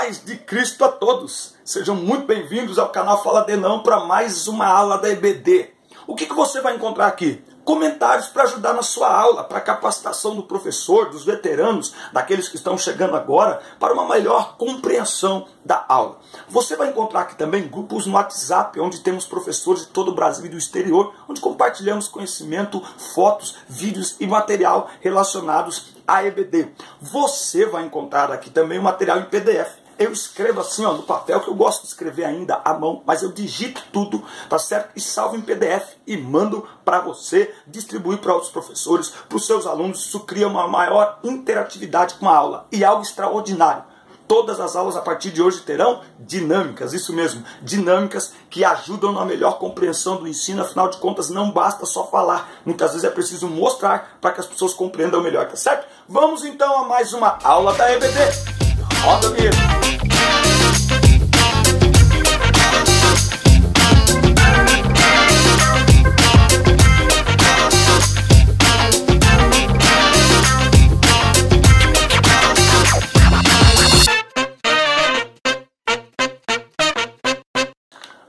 paz de Cristo a todos. Sejam muito bem-vindos ao canal Fala de Não para mais uma aula da EBD. O que você vai encontrar aqui? Comentários para ajudar na sua aula, para a capacitação do professor, dos veteranos, daqueles que estão chegando agora, para uma melhor compreensão da aula. Você vai encontrar aqui também grupos no WhatsApp, onde temos professores de todo o Brasil e do exterior, onde compartilhamos conhecimento, fotos, vídeos e material relacionados à EBD. Você vai encontrar aqui também o material em PDF. Eu escrevo assim, ó, no papel, que eu gosto de escrever ainda à mão, mas eu digito tudo, tá certo? E salvo em PDF e mando para você distribuir para outros professores, para os seus alunos. Isso cria uma maior interatividade com a aula e algo extraordinário. Todas as aulas a partir de hoje terão dinâmicas, isso mesmo, dinâmicas que ajudam na melhor compreensão do ensino. Afinal de contas, não basta só falar, muitas vezes é preciso mostrar para que as pessoas compreendam melhor, tá certo? Vamos então a mais uma aula da EBD. Roda a vinheta.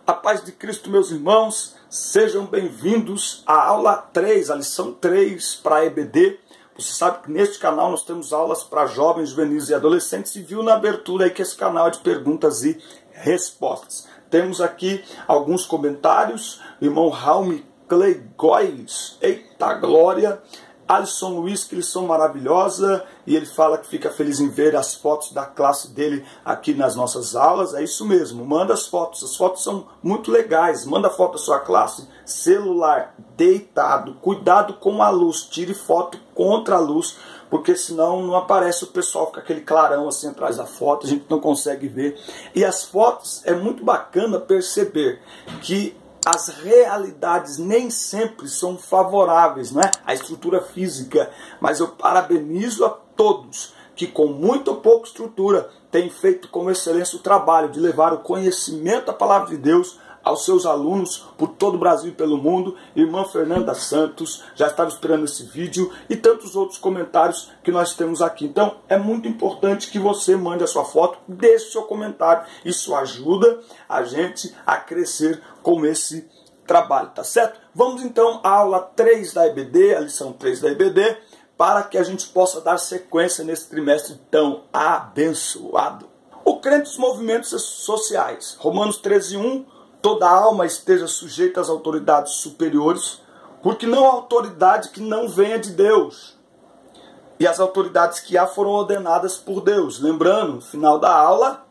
A paz de Cristo, meus irmãos, sejam bem-vindos à aula 3, a lição 3 para a EBD. Você sabe que neste canal nós temos aulas para jovens, juvenis e adolescentes, e viu na abertura aí que esse canal é de perguntas e respostas. Temos aqui alguns comentários. O irmão Raul Clay Góes, eita glória! Alisson Luiz, que lição maravilhosa, e ele fala que fica feliz em ver as fotos da classe dele aqui nas nossas aulas. É isso mesmo, manda as fotos são muito legais. Manda foto da sua classe, celular, deitado, cuidado com a luz, tire foto contra a luz, porque senão não aparece o pessoal, fica aquele clarão assim atrás da foto, a gente não consegue ver. E as fotos, é muito bacana perceber que as realidades nem sempre são favoráveis, não é? A estrutura física, mas eu parabenizo a todos que com muito ou pouca estrutura têm feito com excelência o trabalho de levar o conhecimento da palavra de Deus aos seus alunos por todo o Brasil e pelo mundo. Irmã Fernanda Santos já estava esperando esse vídeo e tantos outros comentários que nós temos aqui. Então é muito importante que você mande a sua foto, deixe seu comentário. Isso ajuda a gente a crescer com esse trabalho, tá certo? Vamos então à aula 3 da EBD, a lição 3 da EBD, para que a gente possa dar sequência nesse trimestre tão abençoado. O crente dos movimentos sociais, Romanos 13:1, toda alma esteja sujeita às autoridades superiores, porque não há autoridade que não venha de Deus. E as autoridades que há foram ordenadas por Deus. Lembrando, no final da aula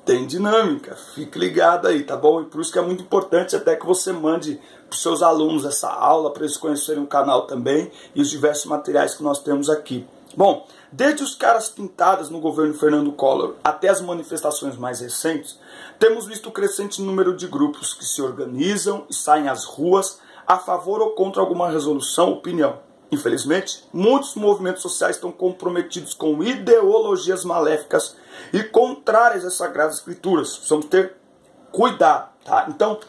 tem dinâmica. Fique ligado aí, tá bom? E por isso que é muito importante até que você mande para os seus alunos essa aula, para eles conhecerem o canal também e os diversos materiais que nós temos aqui. Bom, desde os caras pintadas no governo Fernando Collor até as manifestações mais recentes, temos visto o crescente número de grupos que se organizam e saem às ruas a favor ou contra alguma resolução, opinião. Infelizmente, muitos movimentos sociais estão comprometidos com ideologias maléficas e contrárias às Sagradas Escrituras. Precisamos ter cuidado, tá? Então,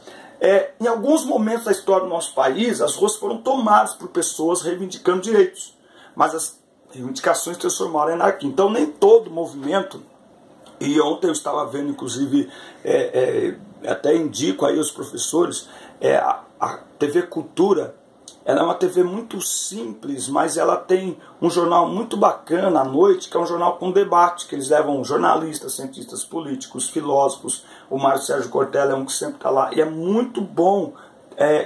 em alguns momentos da história do nosso país, as ruas foram tomadas por pessoas reivindicando direitos, mas as reivindicações transformaram em anarquia. Então, nem todo movimento. E ontem eu estava vendo, inclusive, até indico aí aos professores, a TV Cultura, ela é uma TV muito simples, mas ela tem um jornal muito bacana à noite, que é um jornal com debate, que eles levam jornalistas, cientistas políticos, filósofos. O Mário Sérgio Cortella é um que sempre está lá, e é muito bom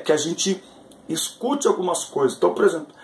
que a gente escute algumas coisas. Então, por exemplo,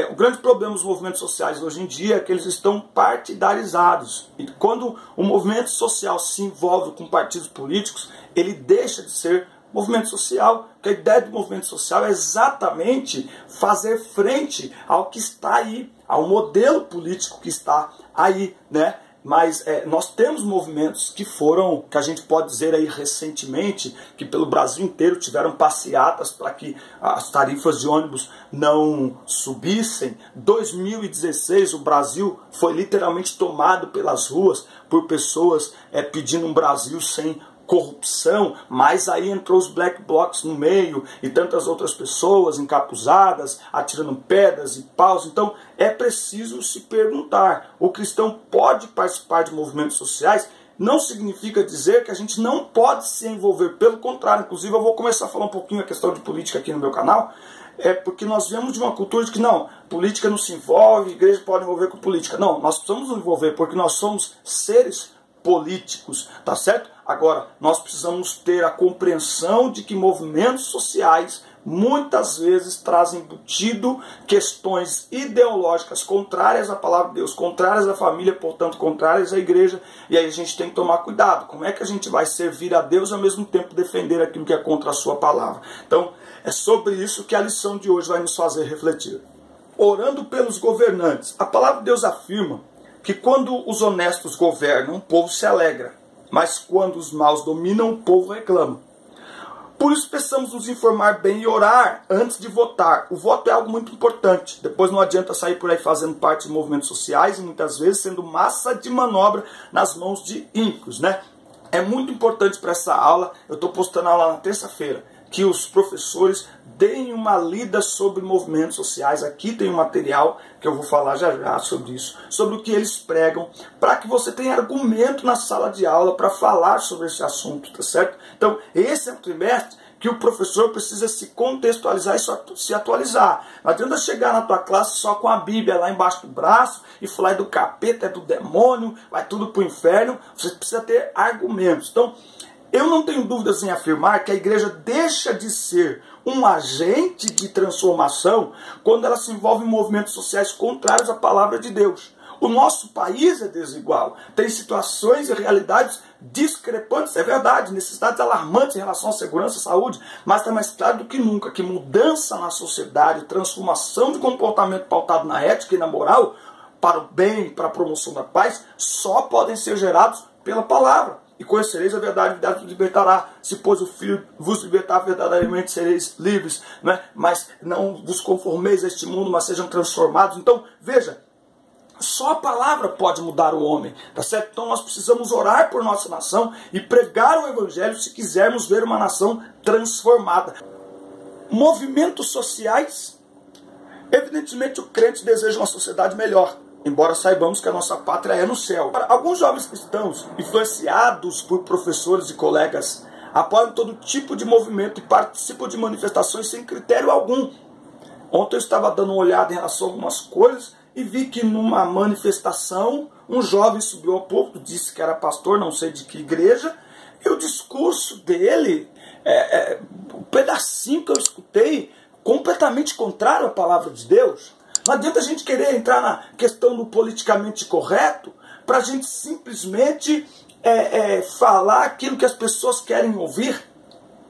o grande problema dos movimentos sociais hoje em dia é que eles estão partidarizados. E quando o movimento social se envolve com partidos políticos, ele deixa de ser movimento social. Porque a ideia do movimento social é exatamente fazer frente ao que está aí, ao modelo político que está aí, né? Mas nós temos movimentos que foram, que a gente pode dizer aí recentemente, que pelo Brasil inteiro tiveram passeatas para que as tarifas de ônibus não subissem. 2016 o Brasil foi literalmente tomado pelas ruas por pessoas pedindo um Brasil sem corrupção, mas aí entrou os black blocs no meio e tantas outras pessoas encapuzadas, atirando pedras e paus. Então é preciso se perguntar, o cristão pode participar de movimentos sociais não significa dizer que a gente não pode se envolver. Pelo contrário, inclusive eu vou começar a falar um pouquinho a questão de política aqui no meu canal, porque nós viemos de uma cultura de que não, política não se envolve, igreja pode envolver com política. Não, nós precisamos nos envolver porque nós somos seres políticos, tá certo? Agora, nós precisamos ter a compreensão de que movimentos sociais muitas vezes trazem embutido questões ideológicas contrárias à palavra de Deus, contrárias à família, portanto contrárias à igreja, e aí a gente tem que tomar cuidado. Como é que a gente vai servir a Deus e ao mesmo tempo defender aquilo que é contra a sua palavra? Então, é sobre isso que a lição de hoje vai nos fazer refletir. Orando pelos governantes. A palavra de Deus afirma que quando os honestos governam, o povo se alegra, mas quando os maus dominam, o povo reclama. Por isso precisamos nos informar bem e orar antes de votar. O voto é algo muito importante. Depois não adianta sair por aí fazendo parte de movimentos sociais e muitas vezes sendo massa de manobra nas mãos de ímpios, né? É muito importante para essa aula, eu estou postando a aula na terça-feira, que os professores deem uma lida sobre movimentos sociais. Aqui tem um material que eu vou falar já já sobre isso, sobre o que eles pregam, para que você tenha argumento na sala de aula para falar sobre esse assunto, tá certo? Então, esse é um trimestre que o professor precisa se contextualizar e se atualizar. Não adianta chegar na tua classe só com a Bíblia lá embaixo do braço e falar é do capeta, é do demônio, vai tudo para o inferno. Você precisa ter argumentos. Então, eu não tenho dúvidas em afirmar que a igreja deixa de ser um agente de transformação quando ela se envolve em movimentos sociais contrários à palavra de Deus. O nosso país é desigual, tem situações e realidades discrepantes, é verdade, necessidades alarmantes em relação à segurança e saúde, mas está mais claro do que nunca que mudança na sociedade, transformação de comportamento pautado na ética e na moral, para o bem, para a promoção da paz, só podem ser gerados pela palavra. E conhecereis a verdade vos libertará. Se, pois, o Filho vos libertar, verdadeiramente sereis livres. Né? Mas não vos conformeis a este mundo, mas sejam transformados. Então, veja, só a palavra pode mudar o homem. Tá certo? Então nós precisamos orar por nossa nação e pregar o Evangelho se quisermos ver uma nação transformada. Movimentos sociais. Evidentemente o crente deseja uma sociedade melhor, embora saibamos que a nossa pátria é no céu. Alguns jovens cristãos, influenciados por professores e colegas, apoiam todo tipo de movimento e participam de manifestações sem critério algum. Ontem eu estava dando uma olhada em relação a algumas coisas e vi que numa manifestação um jovem subiu ao púlpito, disse que era pastor, não sei de que igreja, e o discurso dele, o pedacinho que eu escutei, completamente contrário à palavra de Deus. Não adianta a gente querer entrar na questão do politicamente correto para a gente simplesmente falar aquilo que as pessoas querem ouvir.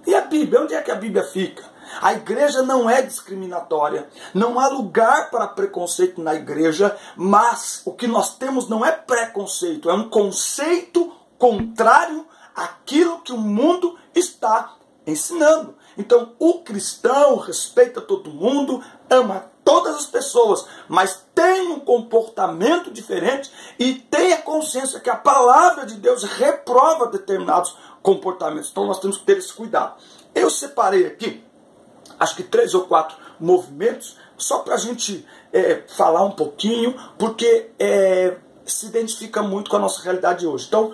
E a Bíblia? Onde é que a Bíblia fica? A igreja não é discriminatória, não há lugar para preconceito na igreja, mas o que nós temos não é preconceito, é um conceito contrário àquilo que o mundo está ensinando. Então o cristão respeita todo mundo, ama todas as pessoas, mas tem um comportamento diferente e tem a consciência que a palavra de Deus reprova determinados comportamentos. Então nós temos que ter esse cuidado. Eu separei aqui, acho que 3 ou 4 movimentos, só para a gente falar um pouquinho, porque se identifica muito com a nossa realidade hoje. Então,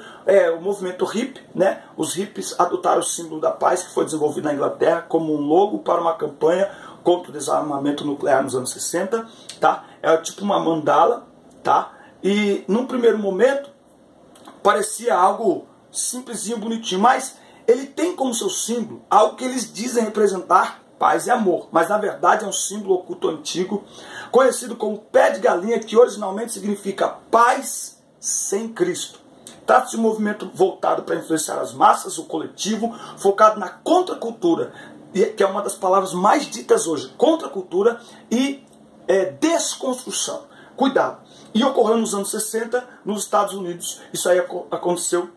o movimento hippie, né? Os hippies adotaram o símbolo da paz, que foi desenvolvido na Inglaterra, como um logo para uma campanha contra o desarmamento nuclear nos anos 60, tá? É tipo uma mandala, tá? E num primeiro momento parecia algo simplesinho, bonitinho, mas ele tem como seu símbolo algo que eles dizem representar paz e amor, mas na verdade é um símbolo oculto antigo, conhecido como pé de galinha, que originalmente significa paz sem Cristo. Trata-se de um movimento voltado para influenciar as massas, o coletivo, focado na contracultura, que é uma das palavras mais ditas hoje, contracultura e desconstrução. Cuidado! E ocorreu nos anos 60, nos Estados Unidos, isso aí aconteceu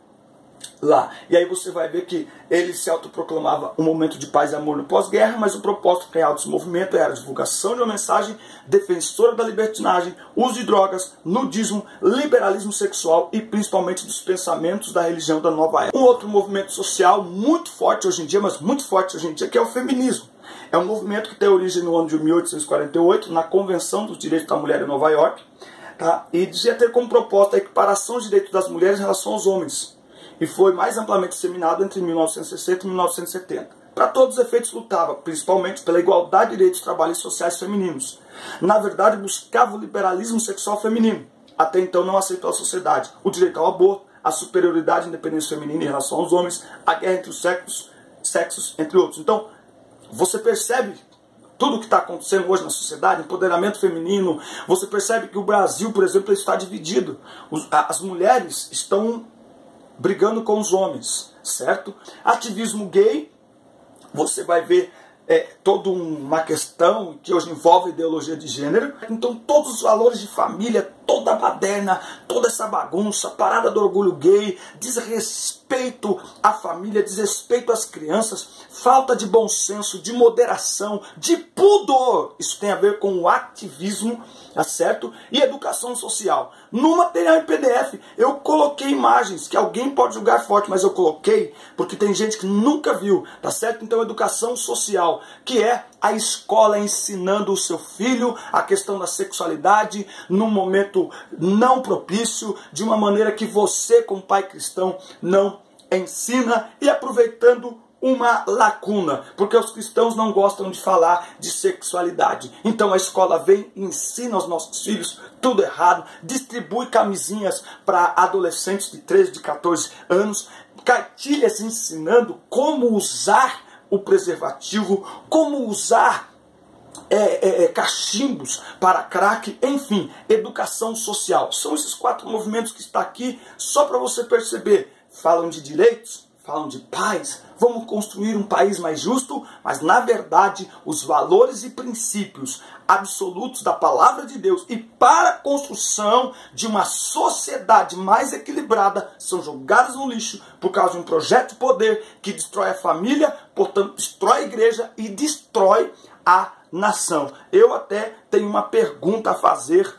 lá. E aí você vai ver que ele se autoproclamava um momento de paz e amor no pós-guerra, mas o propósito real desse movimento era a divulgação de uma mensagem defensora da libertinagem, uso de drogas, nudismo, liberalismo sexual e principalmente dos pensamentos da religião da nova era. Um outro movimento social muito forte hoje em dia, mas muito forte hoje em dia, que é o feminismo. É um movimento que tem origem no ano de 1848, na Convenção dos Direitos da Mulher em Nova York, tá? E dizia ter como propósito a equiparação dos direitos das mulheres em relação aos homens. e foi mais amplamente disseminado entre 1960 e 1970. Para todos os efeitos lutava, principalmente pela igualdade de direitos trabalhistas e sociais femininos. Na verdade, buscava o liberalismo sexual feminino. Até então não aceitou a sociedade o direito ao aborto, a superioridade e independência feminina em relação aos homens, a guerra entre os sexos, entre outros. Então, você percebe tudo o que está acontecendo hoje na sociedade, empoderamento feminino. Você percebe que o Brasil, por exemplo, está dividido. As mulheres estão brigando com os homens, certo? Ativismo gay, você vai ver toda uma questão que hoje envolve ideologia de gênero. Então todos os valores de família, toda a baderna, toda essa bagunça, parada do orgulho gay, desrespeito à família, desrespeito às crianças, falta de bom senso, de moderação, de pudor. Isso tem a ver com o ativismo, tá certo? E educação social. No material em PDF, eu coloquei imagens que alguém pode julgar forte, mas eu coloquei porque tem gente que nunca viu, tá certo? Então, educação social, que é a escola ensinando o seu filho a questão da sexualidade num momento não propício, de uma maneira que você, como pai cristão, não ensina, e aproveitando uma lacuna, porque os cristãos não gostam de falar de sexualidade. Então a escola vem e ensina aos nossos filhos tudo errado, distribui camisinhas para adolescentes de 13, de 14 anos, cartilhas ensinando como usar o preservativo, como usar cachimbos para crack, enfim, educação social. São esses 4 movimentos que está aqui, só para você perceber. Falam de direitos, falam de paz, vamos construir um país mais justo, mas na verdade os valores e princípios absolutos da palavra de Deus e para a construção de uma sociedade mais equilibrada são jogados no lixo por causa de um projeto de poder que destrói a família, portanto destrói a igreja e destrói a nação. Eu até tenho uma pergunta a fazer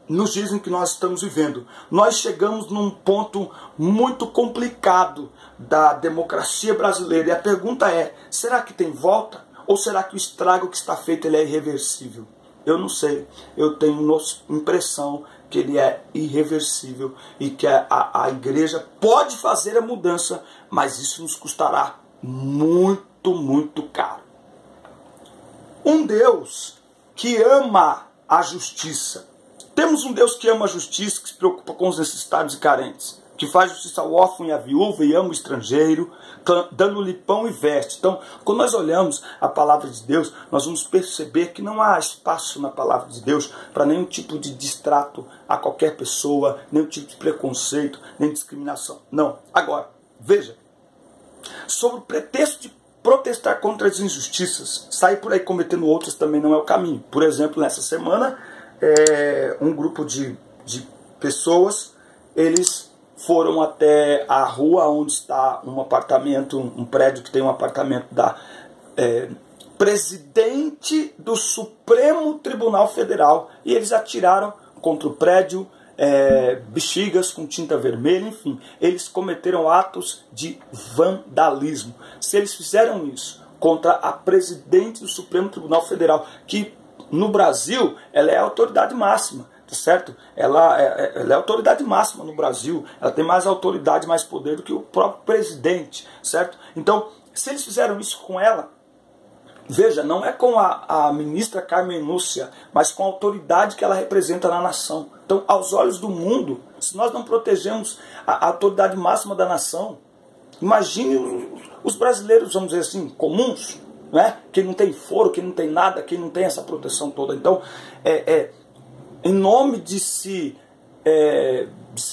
nos dias em que nós estamos vivendo. Nós chegamos num ponto muito complicado da democracia brasileira. E a pergunta é, será que tem volta? Ou será que o estrago que está feito ele é irreversível? Eu não sei. Eu tenho impressão que ele é irreversível e que a igreja pode fazer a mudança, mas isso nos custará muito, muito caro. Um Deus que ama a justiça. Temos um Deus que ama a justiça, que se preocupa com os necessitados e carentes, que faz justiça ao órfão e à viúva e ama o estrangeiro, dando-lhe pão e veste. Então, quando nós olhamos a palavra de Deus, nós vamos perceber que não há espaço na palavra de Deus para nenhum tipo de distrato a qualquer pessoa, nenhum tipo de preconceito, nem discriminação. Não. Agora, veja, sob o pretexto de protestar contra as injustiças, sair por aí cometendo outras também não é o caminho. Por exemplo, nessa semana, um grupo de pessoas, eles foram até a rua onde está um apartamento, um prédio que tem um apartamento da presidente do Supremo Tribunal Federal, e eles atiraram contra o prédio, bexigas com tinta vermelha, enfim, eles cometeram atos de vandalismo. Se eles fizeram isso contra a presidente do Supremo Tribunal Federal, que no Brasil, ela é a autoridade máxima, tá certo? Ela é a autoridade máxima no Brasil, ela tem mais autoridade, mais poder do que o próprio presidente, certo? Então, se eles fizeram isso com ela, veja, não é com a ministra Carmen Lúcia, mas com a autoridade que ela representa na nação. Então, aos olhos do mundo, se nós não protegemos a autoridade máxima da nação, imagine os brasileiros, vamos dizer assim, comuns, né? Quem não tem foro, quem não tem nada, quem não tem essa proteção toda. Então, em nome de se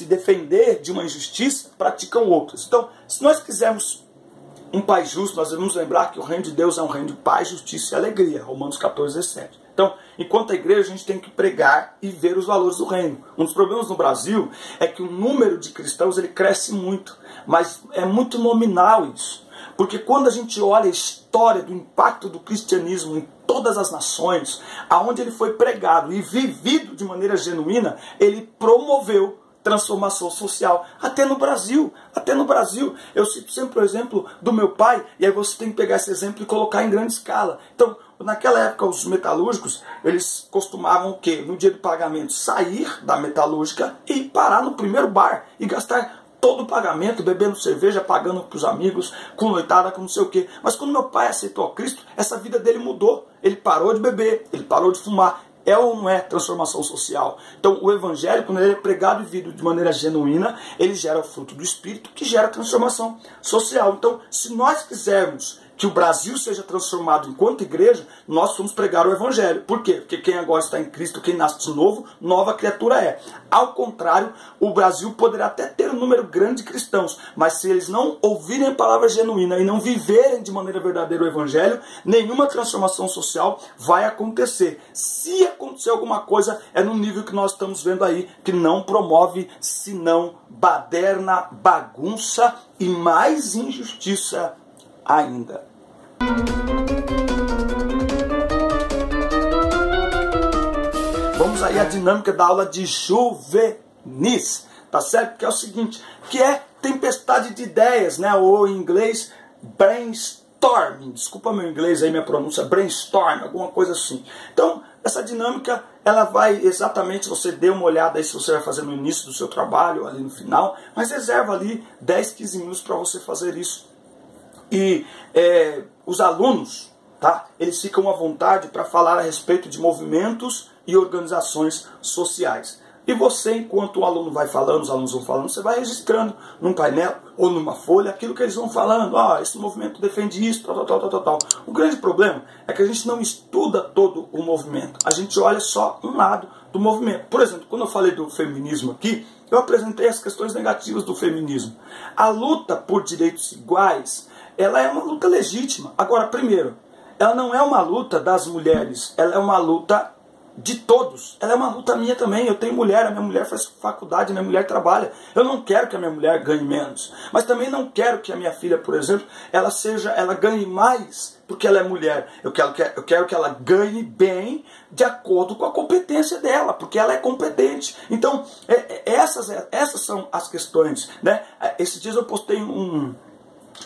defender de uma injustiça, praticam outras. Então, se nós quisermos um país justo, nós devemos lembrar que o reino de Deus é um reino de paz, justiça e alegria. Romanos 14, 17. Então, enquanto a igreja, a gente tem que pregar e ver os valores do reino. Um dos problemas no Brasil é que o número de cristãos ele cresce muito, mas é muito nominal isso. Porque quando a gente olha a história do impacto do cristianismo em todas as nações, aonde ele foi pregado e vivido de maneira genuína, ele promoveu transformação social. Até no Brasil. Eu cito sempre o exemplo do meu pai, e aí você tem que pegar esse exemplo e colocar em grande escala. Então, naquela época, os metalúrgicos, eles costumavam o quê? No dia do pagamento, sair da metalúrgica e parar no primeiro bar e gastar todo o pagamento, bebendo cerveja, pagando para os amigos, com noitada, com não sei o quê. Mas quando meu pai aceitou a Cristo, essa vida dele mudou. Ele parou de beber, ele parou de fumar. É ou não é transformação social? Então o evangelho, quando ele é pregado e vivido de maneira genuína, ele gera o fruto do Espírito, que gera transformação social. Então, se nós quisermos que o Brasil seja transformado enquanto igreja, nós vamos pregar o evangelho. Por quê? Porque quem agora está em Cristo, quem nasce de novo, nova criatura é. Ao contrário, o Brasil poderá até ter um número grande de cristãos, mas se eles não ouvirem a palavra genuína e não viverem de maneira verdadeira o evangelho, nenhuma transformação social vai acontecer. Se acontecer alguma coisa, é no nível que nós estamos vendo aí, que não promove senão baderna, bagunça e mais injustiça ainda. Vamos aí à dinâmica da aula de juvenis, tá certo? Que é o seguinte, que é tempestade de ideias, né? Ou em inglês, brainstorming. Desculpa meu inglês aí, minha pronúncia, brainstorm, alguma coisa assim. Então, essa dinâmica, ela vai exatamente, você dê uma olhada aí se você vai fazer no início do seu trabalho, ali no final, mas reserva ali 10, 15 minutos para você fazer isso. E os alunos, tá? Eles ficam à vontade para falar a respeito de movimentos e organizações sociais. E você, enquanto o aluno vai falando, os alunos vão falando, você vai registrando num painel ou numa folha aquilo que eles vão falando. Ah, esse movimento defende isso, tal. O grande problema é que a gente não estuda todo o movimento. A gente olha só um lado do movimento. Por exemplo, quando eu falei do feminismo aqui, eu apresentei as questões negativas do feminismo. A luta por direitos iguais, ela é uma luta legítima. Agora, primeiro, ela não é uma luta das mulheres, ela é uma luta de todos. Ela é uma luta minha também. Eu tenho mulher, a minha mulher faz faculdade, a minha mulher trabalha. Eu não quero que a minha mulher ganhe menos. Mas também não quero que a minha filha, por exemplo, ela ganhe mais porque ela é mulher. Eu quero que ela ganhe bem de acordo com a competência dela, porque ela é competente. Então, essas são as questões, né? Esses dias eu postei um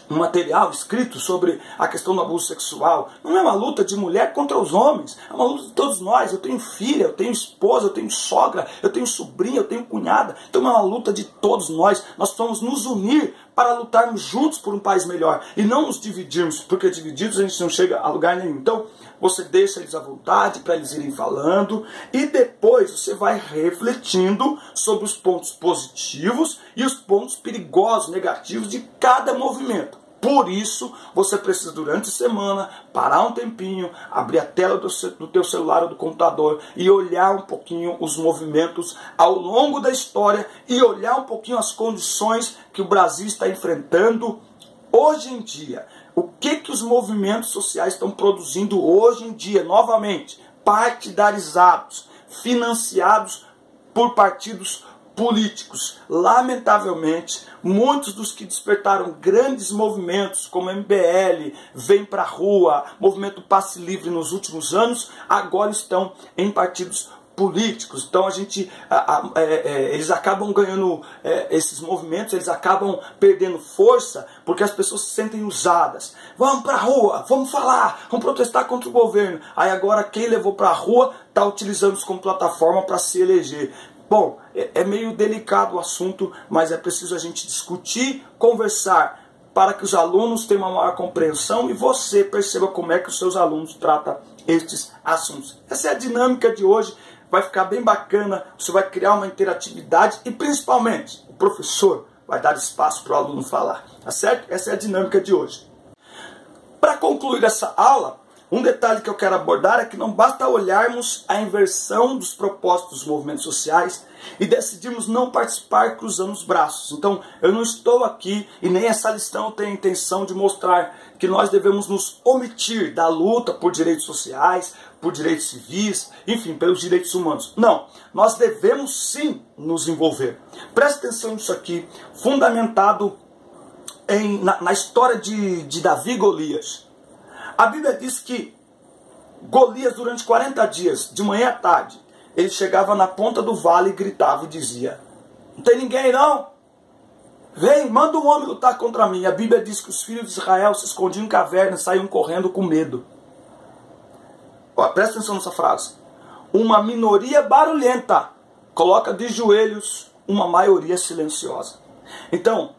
material escrito sobre a questão do abuso sexual. Não é uma luta de mulher contra os homens, é uma luta de todos nós. Eu tenho filha, eu tenho esposa, eu tenho sogra, eu tenho sobrinha, eu tenho cunhada. Então é uma luta de todos nós. Nós vamos nos unir para lutarmos juntos por um país melhor e não nos dividirmos, porque divididos a gente não chega a lugar nenhum. Então você deixa eles à vontade para eles irem falando e depois você vai refletindo sobre os pontos positivos e os pontos perigosos, negativos de cada movimento. Por isso, você precisa durante a semana parar um tempinho, abrir a tela do teu celular ou do computador e olhar um pouquinho os movimentos ao longo da história e olhar um pouquinho as condições que o Brasil está enfrentando hoje em dia. O que os movimentos sociais estão produzindo hoje em dia, novamente, partidarizados, financiados por partidos políticos. Lamentavelmente, muitos dos que despertaram grandes movimentos, como MBL, Vem Pra Rua, Movimento Passe Livre nos últimos anos, agora estão em partidos políticos. Então eles acabam ganhando, esses movimentos, eles acabam perdendo força porque as pessoas se sentem usadas. Vamos pra rua, vamos falar, vamos protestar contra o governo. Aí agora quem levou pra rua está utilizando isso como plataforma para se eleger. Bom, é meio delicado o assunto, mas é preciso a gente discutir, conversar, para que os alunos tenham uma maior compreensão e você perceba como é que os seus alunos tratam estes assuntos. Essa é a dinâmica de hoje, vai ficar bem bacana, você vai criar uma interatividade e principalmente o professor vai dar espaço para o aluno falar, tá certo? Essa é a dinâmica de hoje. Para concluir essa aula, um detalhe que eu quero abordar é que não basta olharmos a inversão dos propósitos dos movimentos sociais e decidirmos não participar cruzando os braços. Então, eu não estou aqui e nem essa lição tem a intenção de mostrar que nós devemos nos omitir da luta por direitos sociais, por direitos civis, enfim, pelos direitos humanos. Não, nós devemos sim nos envolver. Preste atenção nisso aqui, fundamentado na história de Davi e Golias. A Bíblia diz que Golias, durante 40 dias, de manhã à tarde, ele chegava na ponta do vale e gritava e dizia: não tem ninguém não? Vem, manda um homem lutar contra mim. A Bíblia diz que os filhos de Israel se escondiam em cavernas e saíam correndo com medo. Ó, presta atenção nessa frase. Uma minoria barulhenta coloca de joelhos uma maioria silenciosa. Então,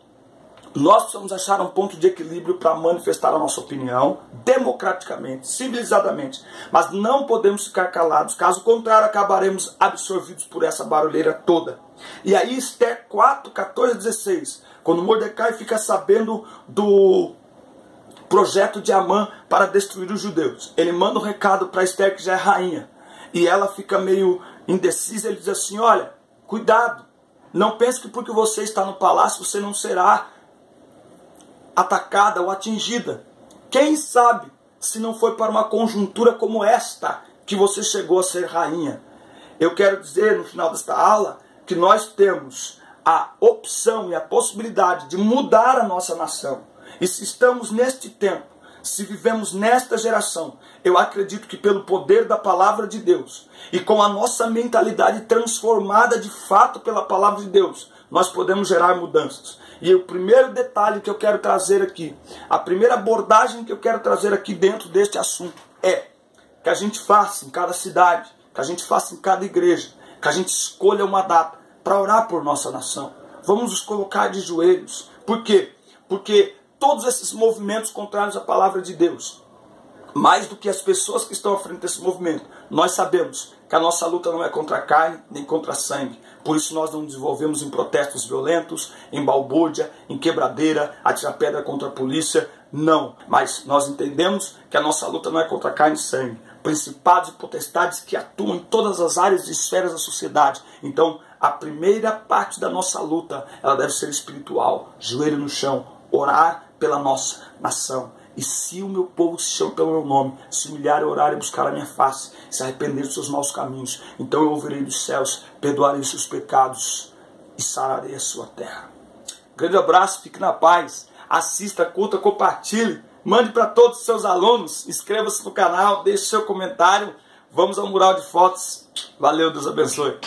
nós precisamos achar um ponto de equilíbrio para manifestar a nossa opinião, democraticamente, civilizadamente. Mas não podemos ficar calados, caso contrário, acabaremos absorvidos por essa barulheira toda. E aí, Esther 4, 14 a 16, quando Mordecai fica sabendo do projeto de Amã para destruir os judeus, ele manda um recado para Esther, que já é rainha, e ela fica meio indecisa. Ele diz assim: olha, cuidado, não pense que porque você está no palácio você não será atacada ou atingida. Quem sabe se não foi para uma conjuntura como esta que você chegou a ser rainha. Eu quero dizer no final desta aula que nós temos a opção e a possibilidade de mudar a nossa nação. E se estamos neste tempo, se vivemos nesta geração, eu acredito que pelo poder da palavra de Deus e com a nossa mentalidade transformada de fato pela palavra de Deus, nós podemos gerar mudanças. E o primeiro detalhe que eu quero trazer aqui, a primeira abordagem que eu quero trazer aqui dentro deste assunto é que a gente faça em cada cidade, que a gente faça em cada igreja, que a gente escolha uma data para orar por nossa nação. Vamos nos colocar de joelhos. Por quê? Porque todos esses movimentos contrários à palavra de Deus, mais do que as pessoas que estão à frente desse movimento, nós sabemos que a nossa luta não é contra a carne, nem contra sangue. Por isso nós não desenvolvemos em protestos violentos, em balbúrdia, em quebradeira, atirar pedra contra a polícia. Não, mas nós entendemos que a nossa luta não é contra carne e sangue. Principados e potestades que atuam em todas as áreas e esferas da sociedade. Então, a primeira parte da nossa luta, ela deve ser espiritual. Joelho no chão, orar pela nossa nação. E se o meu povo se chama pelo meu nome, se humilhar, orar e buscar a minha face, se arrepender dos seus maus caminhos, então eu ouvirei dos céus, perdoarei os seus pecados e sararei a sua terra. Grande abraço, fique na paz, assista, curta, compartilhe, mande para todos os seus alunos, inscreva-se no canal, deixe seu comentário, vamos ao mural de fotos. Valeu, Deus abençoe.